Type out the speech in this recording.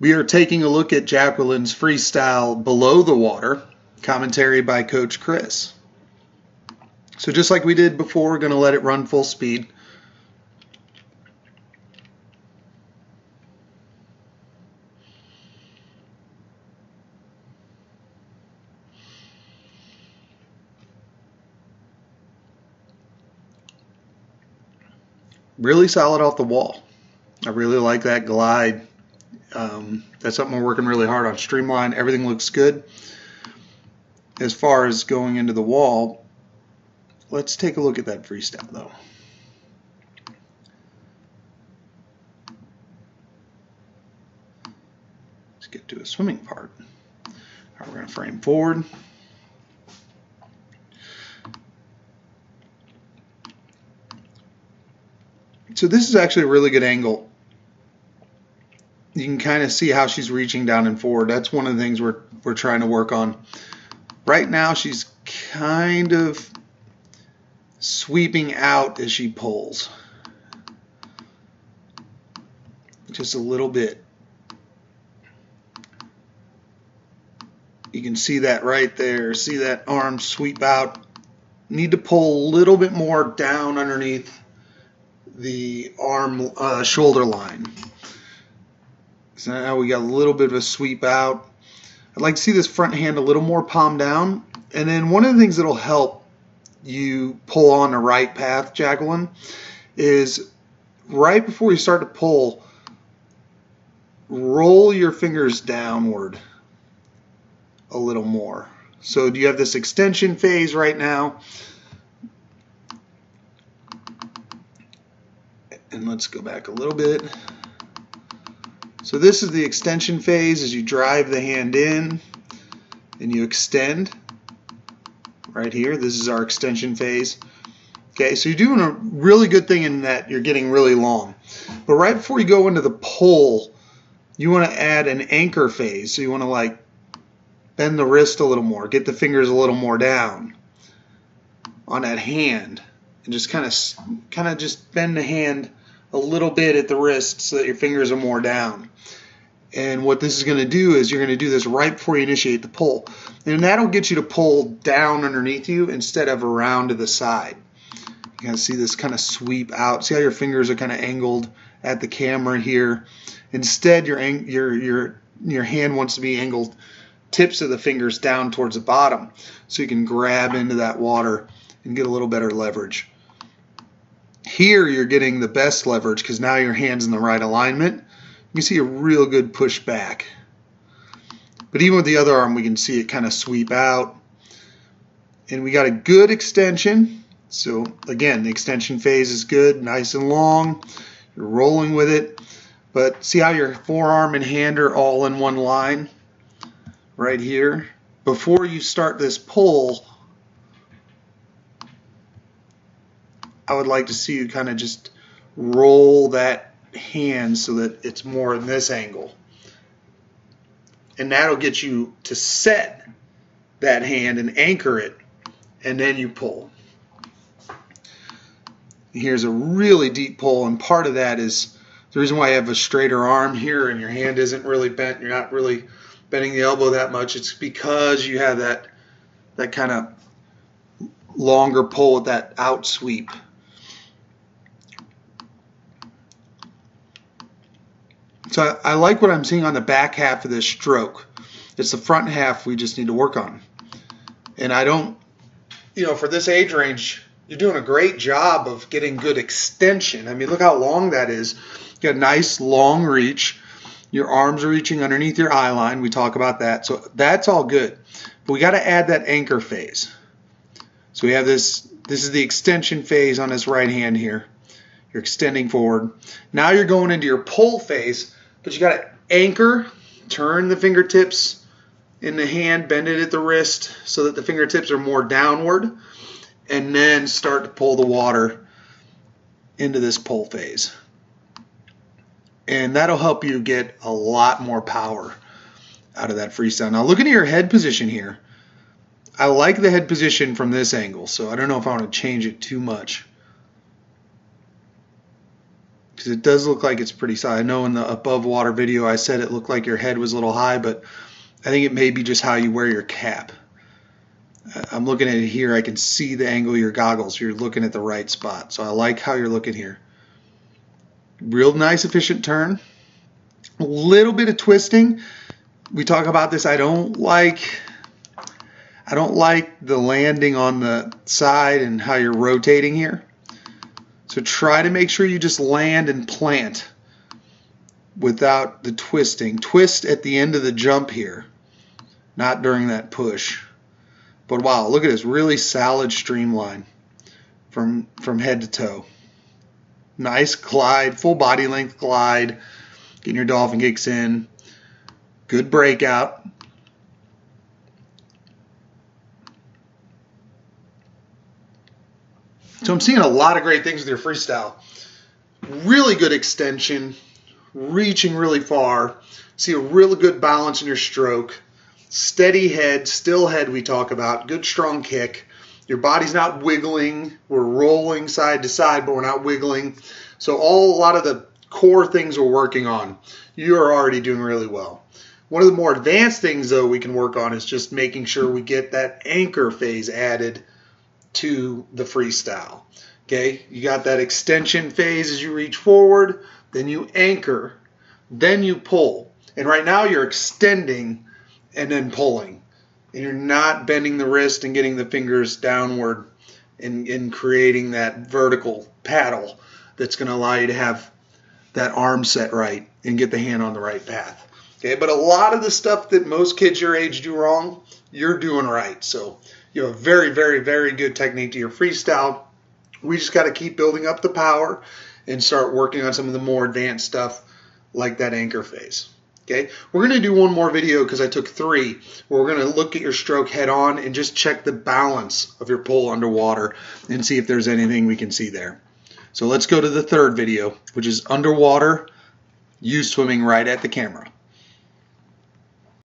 We are taking a look at Jacqueline's freestyle Below the Water, commentary by Coach Chris. So just like we did before, we're going to let it run full speed. Really solid off the wall. I really like that glide. That's something we're working really hard on. Streamline, everything looks good. As far as going into the wall, let's take a look at that freestyle though. Let's get to a swimming part. All right, we're going to frame forward. So this is actually a really good angle. You can kind of see how she's reaching down and forward. That's one of the things we're trying to work on. Right now she's kind of sweeping out as she pulls. Just a little bit. You can see that right there. See that arm sweep out. Need to pull a little bit more down underneath the arm shoulder line. So now we got a little bit of a sweep out. I'd like to see this front hand a little more palm down. And then one of the things that'll help you pull on the right path, Jacqueline, is right before you start to pull, roll your fingers downward a little more. So do you have this extension phase right now? And let's go back a little bit. So this is the extension phase as you drive the hand in and you extend right here. This is our extension phase. Okay, so you're doing a really good thing in that you're getting really long. But right before you go into the pull, you want to add an anchor phase. So you want to like bend the wrist a little more, get the fingers a little more down on that hand, and just kind of just bend the hand a little bit at the wrist so that your fingers are more down. And what this is going to do is you're going to do this right before you initiate the pull. And that'll get you to pull down underneath you instead of around to the side. You can see this kind of sweep out. See how your fingers are kind of angled at the camera here. Instead, your hand wants to be angled tips of the fingers down towards the bottom so you can grab into that water and get a little better leverage. Here you're getting the best leverage because now your hand's in the right alignment. You can see a real good push back. But even with the other arm, we can see it kind of sweep out. And we got a good extension. So again, the extension phase is good, nice and long. You're rolling with it. But see how your forearm and hand are all in one line right here? Before you start this pull, I would like to see you kind of just roll that hand so that it's more in this angle. And that'll get you to set that hand and anchor it, and then you pull. Here's a really deep pull, and part of that is the reason why you have a straighter arm here and your hand isn't really bent, you're not really bending the elbow that much. It's because you have that kind of longer pull with that out sweep. So I like what I'm seeing on the back half of this stroke. It's the front half we just need to work on. And I don't, for this age range, you're doing a great job of getting good extension. I mean, look how long that is. You got a nice long reach. Your arms are reaching underneath your eye line. We talk about that. So that's all good. But we got to add that anchor phase. So we have this is the extension phase on this right hand here. You're extending forward. Now you're going into your pull phase. But you got to anchor, turn the fingertips in the hand, bend it at the wrist so that the fingertips are more downward, and then start to pull the water into this pull phase. And that'll help you get a lot more power out of that freestyle. Now look at your head position here. I like the head position from this angle, so I don't know if I want to change it too much. because it does look like it's pretty solid. I know in the above water video I said it looked like your head was a little high, but I think it may be just how you wear your cap. I'm looking at it here. I can see the angle of your goggles. You're looking at the right spot. So I like how you're looking here. Real nice, efficient turn. A little bit of twisting. We talk about this. I don't like the landing on the side and how you're rotating here. So try to make sure you just land and plant without the twisting. Twist at the end of the jump here, not during that push. But wow, look at this really solid streamline from head to toe. Nice glide, full body length glide. Getting your dolphin kicks in. Good breakout. So I'm seeing a lot of great things with your freestyle. Really good extension, reaching really far. See a really good balance in your stroke. Steady head, still head we talk about. Good strong kick. Your body's not wiggling. We're rolling side to side, but we're not wiggling. So a lot of the core things we're working on, you're already doing really well. One of the more advanced things, though, we can work on is just making sure we get that anchor phase added to the freestyle. Okay, you got that extension phase as you reach forward, then you anchor, then you pull. And right now you're extending and then pulling. And you're not bending the wrist and getting the fingers downward and creating that vertical paddle that's going to allow you to have that arm set right and get the hand on the right path. Okay, but a lot of the stuff that most kids your age do wrong, you're doing right. So you have a very, very, very good technique to your freestyle. We just got to keep building up the power and start working on some of the more advanced stuff like that anchor phase. Okay, we're going to do one more video because I took 3 where we're going to look at your stroke head on and just check the balance of your pull underwater and see if there's anything we can see there. So let's go to the 3rd video, which is underwater, you swimming right at the camera.